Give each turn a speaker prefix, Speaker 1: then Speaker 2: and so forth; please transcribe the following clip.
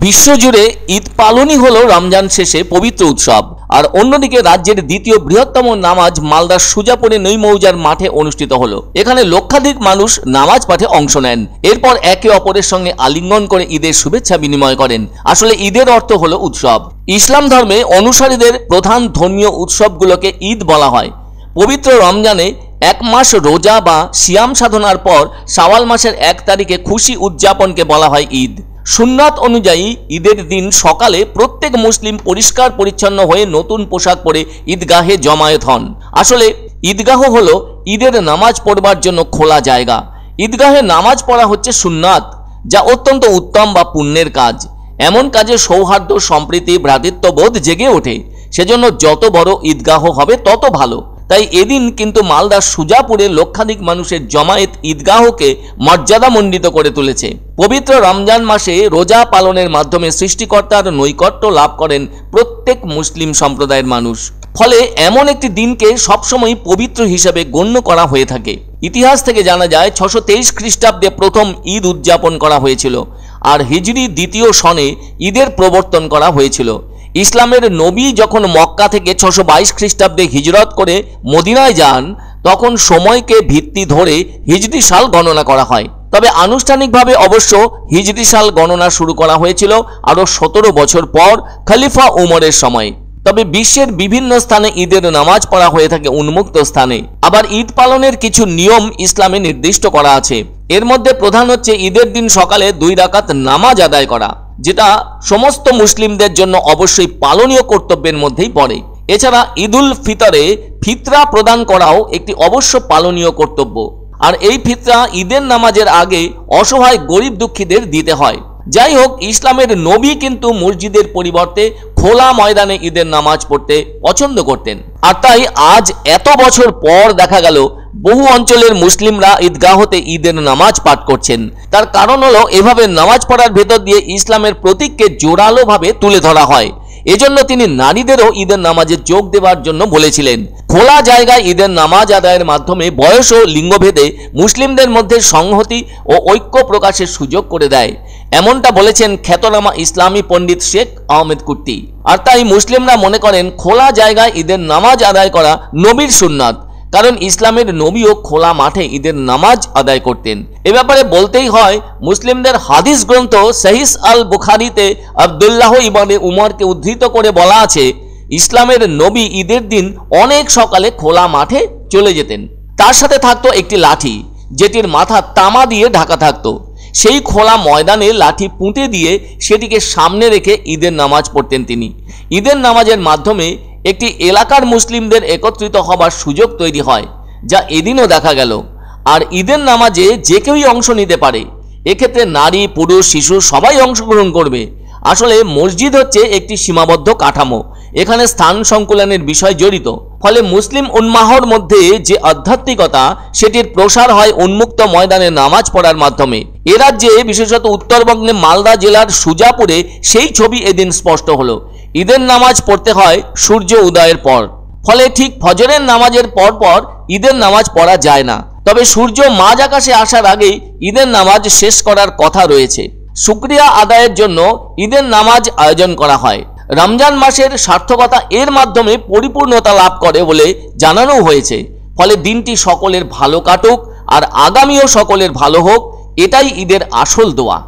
Speaker 1: বিশ্বজুড়ে ঈদ পালনই হলো রমজান শেষে পবিত্র উৎসব। আর অন্যদিকে রাজ্যের দ্বিতীয় বৃহত্তম নামাজ মালদার সুজাপুরে নৈমৌজার মাঠে অনুষ্ঠিত হলো। এখানে লক্ষাধিক মানুষ নামাজ পাঠে অংশ নেন। এরপর একে অপরের সঙ্গে আলিঙ্গন করে ঈদের শুভেচ্ছা বিনিময় করেন। আসলে ঈদের অর্থ হলো উৎসব। ইসলাম ধর্মে অনুসারীদের প্রধান ধর্মীয় উৎসবগুলোকে ঈদ বলা হয়। পবিত্র রমজানে এক মাস রোজা বা সিয়াম সাধনার পর শাওয়াল মাসের 1 তারিখে খুশি উদযাপনকে বলা হয় ঈদ। সুন্নাত অনুযায়ী ঈদের দিন সকালে প্রত্যেক মুসলিম পরিষ্কার পরিচ্ছন্ন হয়ে নতুন পোশাক পরে ঈদগাহে জমায়েত হন। আসলে ঈদগাহ হলো ঈদের নামাজ পড়বার জন্য খোলা জায়গা। ঈদগাহে নামাজ পড়া হচ্ছে সুন্নাত, যা অত্যন্ত উত্তম বা পুণ্যের কাজ। এমন কাজে সৌহার্দ্য, সম্প্রীতি, ভ্রাতৃত্ববোধ জেগে ওঠে। সেজন্য যত বড় ঈদগাহ হবে তত ভালো। তাই এদিন কিন্তু মালদার সুজাপুরে লক্ষাধিক মানুষের জমায়েত ঈদগাহকে মর্যাদামণ্ডিত করে তুলেছে। পবিত্র রমজান মাসে রোজা পালনের মাধ্যমে সৃষ্টিকর্তার নৈকট্য লাভ করেন প্রত্যেক মুসলিম সম্প্রদায়ের মানুষ। ফলে এমন একটি দিনকে সবসময় পবিত্র হিসেবে গণ্য করা হয়ে থাকে। ইতিহাস থেকে জানা যায় 623 খ্রিস্টাব্দে প্রথম ঈদ উদযাপন করা হয়েছিল, আর হিজরি দ্বিতীয় সনে ঈদের প্রবর্তন করা হয়েছিল। ইসলামের নবী যখন মক্কা থেকে 622 খ্রিস্টাব্দে হিজরত করে মদিনায় যান, তখন সময়কে ভিত্তি ধরে হিজরি সাল গণনা করা হয়। তবে আনুষ্ঠানিকভাবে অবশ্য হিজরি সাল গণনা শুরু করা হয়েছিল আরও 17 বছর পর খলিফা উমরের সময়। তবে বিশ্বের বিভিন্ন স্থানে ঈদের নামাজ পড়া হয়ে থাকে উন্মুক্ত স্থানে। আবার ঈদ পালনের কিছু নিয়ম ইসলামে নির্দিষ্ট করা আছে। এর মধ্যে প্রধান হচ্ছে ঈদের দিন সকালে 2 রাকাত নামাজ আদায় করা, যেটা সমস্ত মুসলিমদের জন্য অবশ্যই পালনীয় কর্তব্যের মধ্যেই পড়ে। এছাড়া ঈদুল ফিতরে ফিতরা প্রদান করাও একটি অবশ্য পালনীয় কর্তব্য। আর এই ফিতরা ঈদের নামাজের আগে অসহায় গরিব দুঃখীদের দিতে হয়। যাই হোক, ইসলামের নবী কিন্তু মসজিদের পরিবর্তে খোলা ময়দানে ঈদের নামাজ পড়তে পছন্দ করতেন। আর তাই আজ এত বছর পর দেখা গেল বহু অঞ্চলের মুসলিমরা ঈদগাহতে ঈদের নামাজ পাঠ করছেন। তার কারণ হলো এভাবে নামাজ পড়ার ভেতর দিয়ে ইসলামের প্রতীককে জোরালোভাবে তুলে ধরা হয়। এজন্য তিনি নারীদেরও ঈদের নামাজে যোগ দেওয়ার জন্য বলেছিলেন। খোলা জায়গায় ঈদের নামাজ আদায়ের মাধ্যমে বয়স ও লিঙ্গভেদে মুসলিমদের মধ্যে সংহতি ও ঐক্য প্রকাশের সুযোগ করে দেয়, এমনটা বলেছেন খ্যাতনামা ইসলামী পণ্ডিত শেখ আহমেদ কুট্টি। আর তাই মুসলিমরা মনে করেন খোলা জায়গায় ঈদের নামাজ আদায় করা নবীর সুন্নাত, কারণ ইসলামের নবীও খোলা মাঠে ঈদের নামাজ আদায় করতেন। এ ব্যাপারে বলতেই হয়, মুসলিমদের হাদিস গ্রন্থ সহিহ আল বুখারীতে আব্দুল্লাহ ইবনে উমরকে উদ্ধৃত করে বলা আছে, ইসলামের নবী ঈদের দিন অনেক সকালে খোলা মাঠে চলে যেতেন। তার সাথে থাকতো একটি লাঠি, যেটির মাথা তামা দিয়ে ঢাকা থাকতো। সেই খোলা ময়দানে লাঠি পুঁতে দিয়ে সেটিকে সামনে রেখে ঈদের নামাজ পড়তেন তিনি। ঈদের নামাজের মাধ্যমে একটি এলাকার মুসলিমদের একত্রিত হবার সুযোগ তৈরি হয়, যা এদিনও দেখা গেল। আর ঈদের নামাজে যে কেউই অংশ নিতে পারে। এক্ষেত্রে নারী, পুরুষ, শিশু সবাই অংশগ্রহণ করবে। আসলে মসজিদ হচ্ছে একটি সীমাবদ্ধ কাঠামো, এখানে স্থান সংকুলনের বিষয় জড়িত। ফলে মুসলিম উম্মাহর মধ্যে যে আধ্যাত্মিকতা, সেটির প্রসার হয় উন্মুক্ত ময়দানে নামাজ পড়ার মাধ্যমে। এ রাজ্যে বিশেষত উত্তরবঙ্গে মালদা জেলার সুজাপুরে সেই ছবি এদিন স্পষ্ট হলো। ঈদের নামাজ পড়তে হয় সূর্য উদয়ের পর। ফলে ঠিক ফজরের নামাজের পর পর ঈদের নামাজ পড়া যায় না। তবে সূর্য মাঝ আকাশে আসার আগেই ঈদের নামাজ শেষ করার কথা রয়েছে। শুকরিয়া আদায়ের জন্য ঈদের নামাজ আয়োজন করা হয়। রমজান মাসের সার্থকতা এর মাধ্যমে পরিপূর্ণতা লাভ করে বলে জানানো হয়েছে। ফলে দিনটি সকলের ভালো কাটুক আর আগামীও সকলের ভালো হোক, এটাই ঈদের আসল দোয়া।